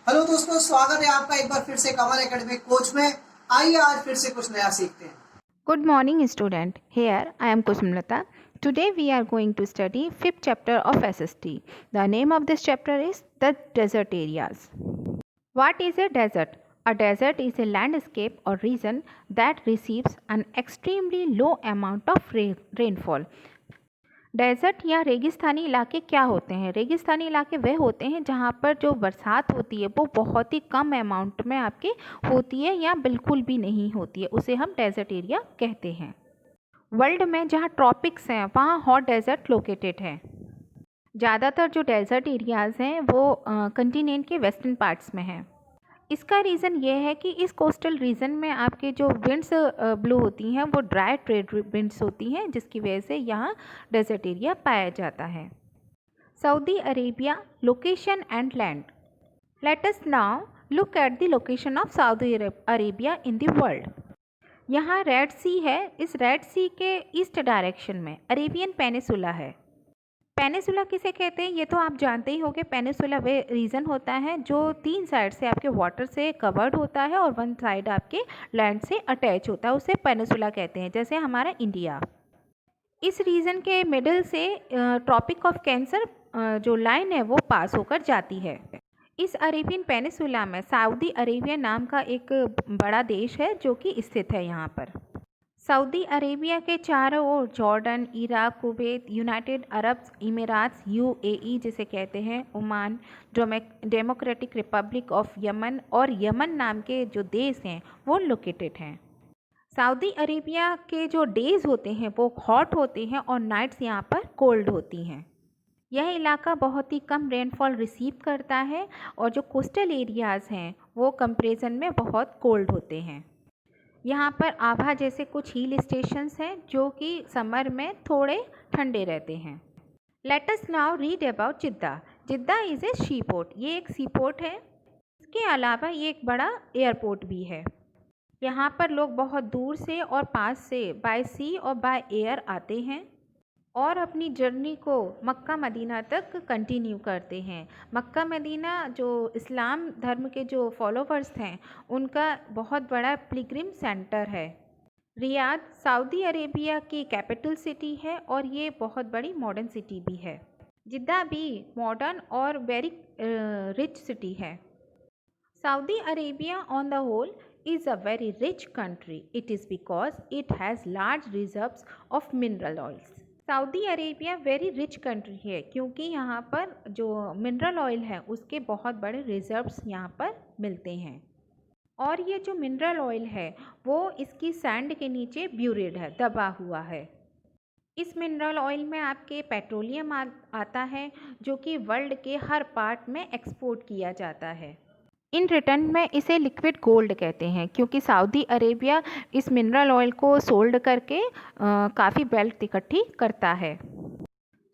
Hello दोस्तों, स्वागत है आपका एक बार फिर से कमल एकेडमिक कोच में। आइए आज फिर से कुछ नया सीखते हैं। Good morning, student. Here I am Kusumlata. Today we are going to study fifth chapter of SST. The name of this chapter is the desert areas. What is a desert? A desert is a landscape or region that receives an extremely low amount of rainfall. Desert या रेगिस्तानी इलाके क्या होते हैं? रेगिस्तानी इलाके वह होते हैं जहाँ पर जो बरसात होती है वो बहुत ही कम अमाउंट में आपके होती है या बिल्कुल भी नहीं होती है, उसे हम डेजर्ट एरिया कहते हैं। वर्ल्ड में जहाँ ट्रॉपिक्स हैं वहाँ हॉट डेजर्ट लोकेटेड है। ज़्यादातर जो डेजर्ट एरियाज़ हैं वो कंटिनेंट के वेस्टर्न पार्ट्स में हैं। इसका रीज़न ये है कि इस कोस्टल रीजन में आपके जो विंड्स ब्लो होती हैं वो ड्राई ट्रेड विंड्स होती हैं, जिसकी वजह से यहाँ डेजर्ट एरिया पाया जाता है। Saudi Arabia location and land. Late us now look at the location of Saudi Arabia in the world. यहाँ रेड सी है। इस रेड सी के ईस्ट डायरेक्शन में अरेबियन पेनिसुला है। पेनिसुला किसे कहते हैं ये तो आप जानते ही होंगे। पेनिसुला वे रीजन होता है जो 3 साइड से आपके वाटर से कवर्ड होता है और 1 साइड आपके लैंड से अटैच होता है, उसे पेनिसुला कहते हैं, जैसे हमारा इंडिया। इस रीजन के मिडल से ट्रॉपिक ऑफ कैंसर जो लाइन है वो पास होकर जाती है। इस अरेबियन पेनिसुला में सऊदी अरेबिया नाम का एक बड़ा देश है जो कि स्थित है यहाँ पर। सऊदी अरेबिया के चारों ओर Jordan, Iraq, Kuwait, United Arab Emirates UAE जिसे कहते हैं, Oman, Democratic Republic of Yemen और यमन नाम के जो देश हैं वो लोकेटेड हैं। सऊदी अरेबिया के जो डेज़ होते हैं वो हॉट होते हैं और नाइट्स यहाँ पर कोल्ड होती हैं। यह इलाका बहुत ही कम रेनफॉल रिसीव करता है और जो कोस्टल एरियाज़ हैं वो कंपेरिजन में बहुत कोल्ड होते हैं। यहाँ पर आभा जैसे कुछ हिल स्टेशंस हैं जो कि समर में थोड़े ठंडे रहते हैं। Let us now read about Jeddah. Jeddah is a sea port. ये एक सी पोर्ट है। इसके अलावा ये एक बड़ा एयरपोर्ट भी है। यहाँ पर लोग बहुत दूर से और पास से बाय सी और बाय एयर आते हैं और अपनी जर्नी को मक्का मदीना तक कंटिन्यू करते हैं। मक्का मदीना जो इस्लाम धर्म के जो फॉलोवर्स हैं उनका बहुत बड़ा पिलग्रिम सेंटर है। रियाद सऊदी अरेबिया की कैपिटल सिटी है और ये बहुत बड़ी मॉडर्न सिटी भी है। जिद्दा भी मॉडर्न और वेरी रिच सिटी है। Saudi Arabia on the whole is a very rich country. It is because it has large reserves of mineral oils. Saudi Arabia very rich country है क्योंकि यहाँ पर जो मिनरल ऑयल है उसके बहुत बड़े रिजर्व्स यहाँ पर मिलते हैं और ये जो मिनरल ऑयल है वो इसकी सैंड के नीचे ब्यूरेड है, दबा हुआ है। इस मिनरल ऑयल में आपके पेट्रोलियम आता है जो कि वर्ल्ड के हर पार्ट में एक्सपोर्ट किया जाता है। इन रिटर्न में इसे लिक्विड गोल्ड कहते हैं क्योंकि सऊदी अरेबिया इस मिनरल ऑयल को सोल्ड करके काफ़ी वेल्थ इकट्ठी करता है।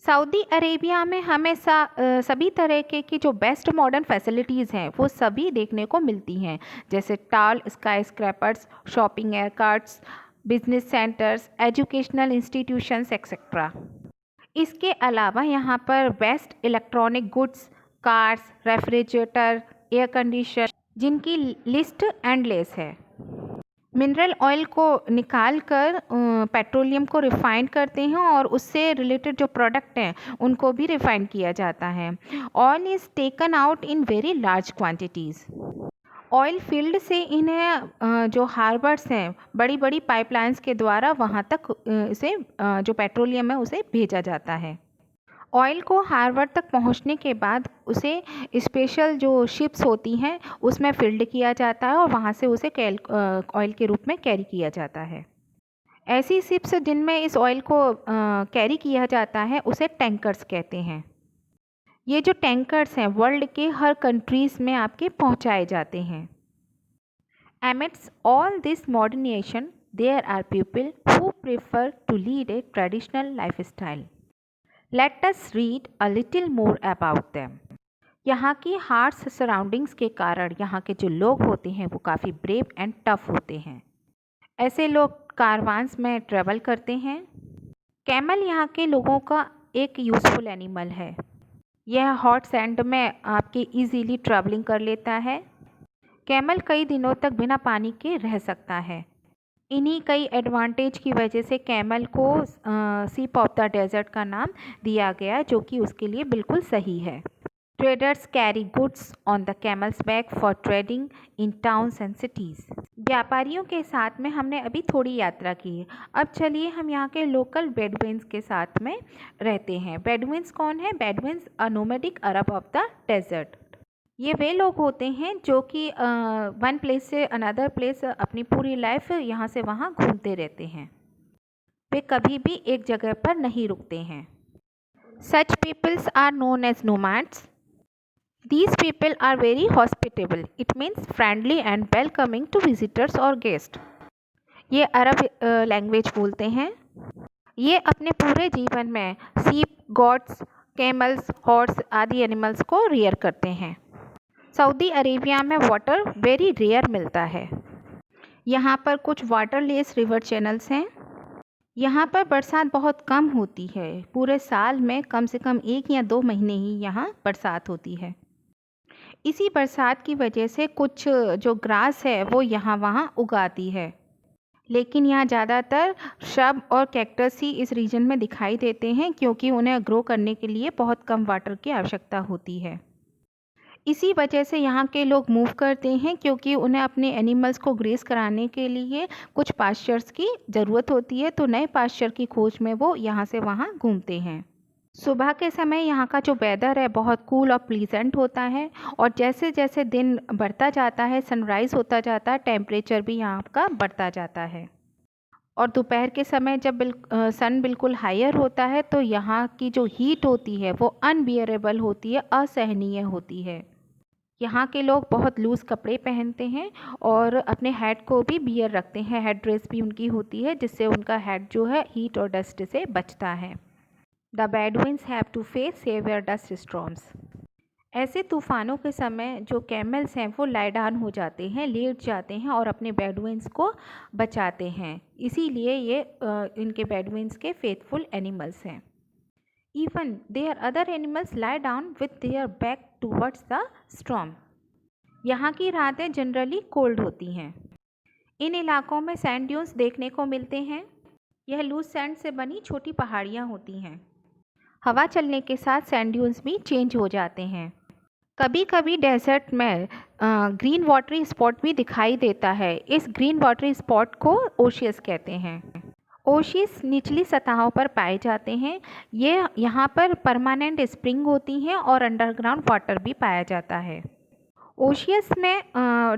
सऊदी अरेबिया में हमेशा सभी तरह की जो बेस्ट मॉडर्न फैसिलिटीज़ हैं वो सभी देखने को मिलती हैं, जैसे tall sky scrapers, shopping arcades, business centres, educational institutions etcetera. इसके अलावा यहाँ पर best electronic goods, cars, refrigerator, air condition जिनकी लिस्ट एंडलेस है। मिनरल ऑयल को निकाल कर पेट्रोलियम को रिफ़ाइन करते हैं और उससे रिलेटेड जो प्रोडक्ट हैं उनको भी रिफ़ाइन किया जाता है। Oil is taken out in very large quantities. Oil field से इन्हें जो हार्बर्स हैं बड़ी बड़ी पाइपलाइंस के द्वारा वहाँ तक इसे जो पेट्रोलियम है उसे भेजा जाता है। ऑयल को हार्बर तक पहुंचने के बाद उसे स्पेशल जो शिप्स होती हैं उसमें फील्ड किया जाता है और वहां से उसे ऑयल के रूप में कैरी किया जाता है। ऐसी शिप्स जिनमें इस ऑयल को कैरी किया जाता है उसे टैंकर्स कहते हैं। ये जो टैंकर्स हैं वर्ल्ड के हर कंट्रीज़ में आपके पहुंचाए जाते हैं। Amidst all this modernization, there are people who prefer to lead a traditional lifestyle. Let us read a little more about them. यहाँ की हार्श सराउंडिंग्स के कारण यहाँ के जो लोग होते हैं वो काफ़ी ब्रेव एंड टफ होते हैं। ऐसे लोग कारवान्स में ट्रेवल करते हैं। कैमल यहाँ के लोगों का एक यूज़फुल एनिमल है। यह हॉट सैंड में आपकी इजीली ट्रैवलिंग कर लेता है। कैमल कई दिनों तक बिना पानी के रह सकता है। इन्हीं कई एडवांटेज की वजह से कैमल को सीप ऑफ द डेजर्ट का नाम दिया गया, जो कि उसके लिए बिल्कुल सही है। Traders carry goods on the camels back for trading in towns and cities. व्यापारियों के साथ में हमने अभी थोड़ी यात्रा की है। अब चलिए हम यहाँ के लोकल बेडुइन्स के साथ में रहते हैं। बेडुइन्स कौन है? Bedouins a nomadic Arab of the desert. ये वे लोग होते हैं जो कि वन प्लेस से अनदर प्लेस अपनी पूरी लाइफ यहाँ से वहाँ घूमते रहते हैं। वे कभी भी एक जगह पर नहीं रुकते हैं। Such peoples are known as nomads. These people are very hospitable. It means friendly and welcoming to visitors or guests. ये अरब लैंग्वेज बोलते हैं। ये अपने पूरे जीवन में सीप, गॉट्स, कैमल्स, हॉर्स आदि एनिमल्स को रियर करते हैं। सऊदी अरेबिया में वाटर वेरी रेयर मिलता है। यहाँ पर कुछ वाटरलेस रिवर चैनल्स हैं। यहाँ पर बरसात बहुत कम होती है। पूरे साल में कम से कम 1 या 2 महीने ही यहाँ बरसात होती है। इसी बरसात की वजह से कुछ जो ग्रास है वो यहाँ वहाँ उगाती है, लेकिन यहाँ ज़्यादातर श्रब और कैक्टस ही इस रीजन में दिखाई देते हैं, क्योंकि उन्हें ग्रो करने के लिए बहुत कम वाटर की आवश्यकता होती है। इसी वजह से यहाँ के लोग मूव करते हैं, क्योंकि उन्हें अपने एनिमल्स को ग्रेस कराने के लिए कुछ पास्चर्स की ज़रूरत होती है, तो नए पास्चर की खोज में वो यहाँ से वहाँ घूमते हैं। सुबह के समय यहाँ का जो वेदर है बहुत कूल और प्लीजेंट होता है, और जैसे जैसे दिन बढ़ता जाता है, सनराइज़ होता जाता है, टेम्परेचर भी यहाँ का बढ़ता जाता है। और दोपहर के समय जब सन बिल्कुल हायर होता है तो यहाँ की जो हीट होती है वो अनबियरेबल होती है, असहनीय होती है। यहाँ के लोग बहुत लूज़ कपड़े पहनते हैं और अपने हेड को भी बियर रखते हैं। हेड ड्रेस भी उनकी होती है, जिससे उनका हेड जो है हीट और डस्ट से बचता है। The Bedouins have to face severe dust storms. ऐसे तूफ़ानों के समय जो कैमल्स हैं वो लाई डाउन हो जाते हैं, लेट जाते हैं और अपने बेडुइन्स को बचाते हैं। इसीलिए ये इनके बेडुइन्स के फेथफुल एनिमल्स हैं। Even their other animals lie down with their back towards the storm. यहाँ की रातें जनरली कोल्ड होती हैं। इन इलाकों में सैंड ड्यून्स देखने को मिलते हैं। यह लूज सैंड से बनी छोटी पहाड़ियाँ होती हैं। हवा चलने के साथ सैंड ड्यून्स भी चेंज हो जाते हैं। कभी कभी डेजर्ट में ग्रीन वाटरी स्पॉट भी दिखाई देता है। इस ग्रीन वाटरी स्पॉट को ओशियस कहते हैं। ओशियस निचली सतहों पर पाए जाते हैं। ये यहाँ पर परमानेंट स्प्रिंग होती हैं और अंडरग्राउंड वाटर भी पाया जाता है। ओशियस में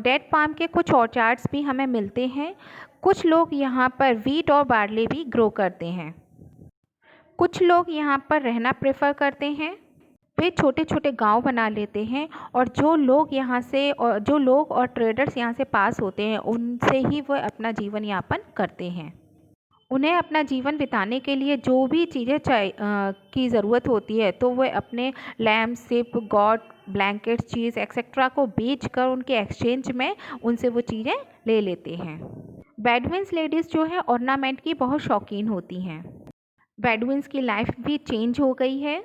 डेड पाम के कुछ ऑर्चार्ड्स भी हमें मिलते हैं। कुछ लोग यहाँ पर वीट और बार्ले भी ग्रो करते हैं। कुछ लोग यहाँ पर रहना प्रेफर करते हैं। वे छोटे छोटे गांव बना लेते हैं, और जो लोग और ट्रेडर्स यहाँ से पास होते हैं उनसे ही वो अपना जीवन यापन करते हैं। उन्हें अपना जीवन बिताने के लिए जो भी चीज़ें की ज़रूरत होती है तो वे अपने लैम्प, सिप, गॉट, ब्लैंकेट, चीज़ एक्सेट्रा को बेचकर उनके एक्सचेंज में उनसे वो चीज़ें ले लेते हैं। बेडुइन्स लेडीज़ जो है ऑर्नामेंट की बहुत शौकीन होती हैं। बेडुइन्स की लाइफ भी चेंज हो गई है।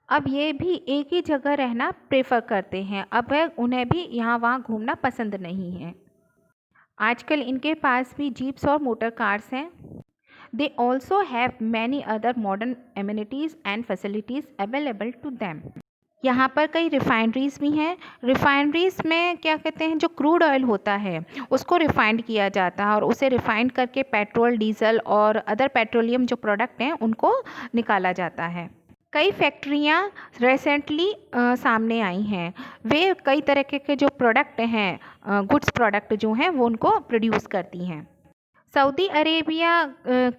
अब ये भी एक ही जगह रहना प्रेफर करते हैं। अब उन्हें भी यहाँ वहाँ घूमना पसंद नहीं है। आजकल इनके पास भी जीप्स और मोटर कार्स हैं। They also have many other modern amenities and facilities available to them. यहाँ पर कई रिफाइनरीज़ भी हैं। रिफाइनरीज़ में क्या कहते हैं, जो क्रूड ऑयल होता है उसको रिफाइंड किया जाता है और उसे रिफाइंड करके पेट्रोल, डीजल और अदर पेट्रोलियम जो प्रोडक्ट हैं उनको निकाला जाता है। कई फैक्ट्रियाँ रिसेंटली सामने आई हैं। वे कई तरह के जो प्रोडक्ट हैं, गुड्स प्रोडक्ट जो हैं वो उनको प्रोड्यूस करती हैं। सऊदी अरेबिया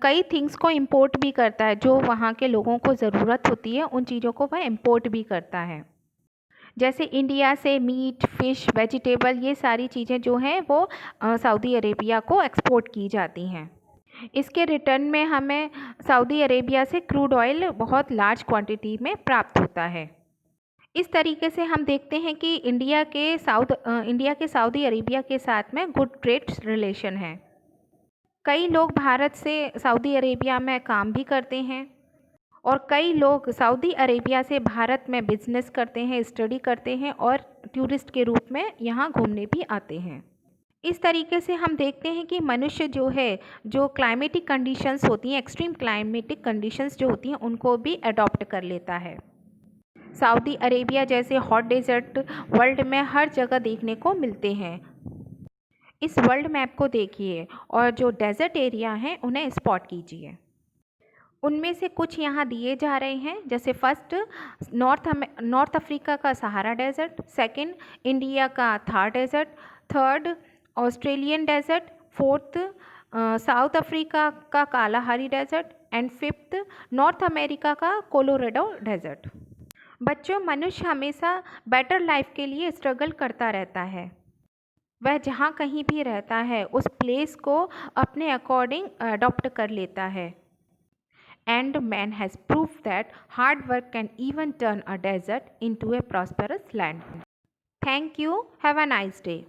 कई थिंग्स को इंपोर्ट भी करता है। जो वहाँ के लोगों को ज़रूरत होती है उन चीज़ों को वह इंपोर्ट भी करता है। जैसे इंडिया से मीट, फ़िश, वेजिटेबल, ये सारी चीज़ें जो हैं वो सऊदी अरेबिया को एक्सपोर्ट की जाती हैं। इसके रिटर्न में हमें सऊदी अरेबिया से क्रूड ऑयल बहुत लार्ज क्वांटिटी में प्राप्त होता है। इस तरीके से हम देखते हैं कि इंडिया के सऊदी अरेबिया के साथ में गुड ट्रेड रिलेशन है। कई लोग भारत से सऊदी अरेबिया में काम भी करते हैं। और कई लोग सऊदी अरेबिया से भारत में बिजनेस करते हैं, स्टडी करते हैं और टूरिस्ट के रूप में यहाँ घूमने भी आते हैं। इस तरीके से हम देखते हैं कि मनुष्य जो है, जो क्लाइमेटिक कंडीशंस होती हैं, एक्सट्रीम क्लाइमेटिक कंडीशंस जो होती हैं, उनको भी अडॉप्ट कर लेता है। सऊदी अरेबिया जैसे हॉट डेजर्ट वर्ल्ड में हर जगह देखने को मिलते हैं। इस वर्ल्ड मैप को देखिए और जो डेजर्ट एरिया हैं उन्हें स्पॉट कीजिए। उनमें से कुछ यहाँ दिए जा रहे हैं, जैसे फर्स्ट नॉर्थ अफ्रीका का सहारा डेजर्ट, सेकंड इंडिया का Thar desert, third Australian desert, fourth South Africa का Kalahari desert and fifth North America का कोलोराडो डेजर्ट। बच्चों, मनुष्य हमेशा बेटर लाइफ के लिए स्ट्रगल करता रहता है। वह जहाँ कहीं भी रहता है उस प्लेस को अपने अकॉर्डिंग अडॉप्ट कर लेता है। And man has proved that hard work can even turn a desert into a prosperous land. Thank you. Have a nice day.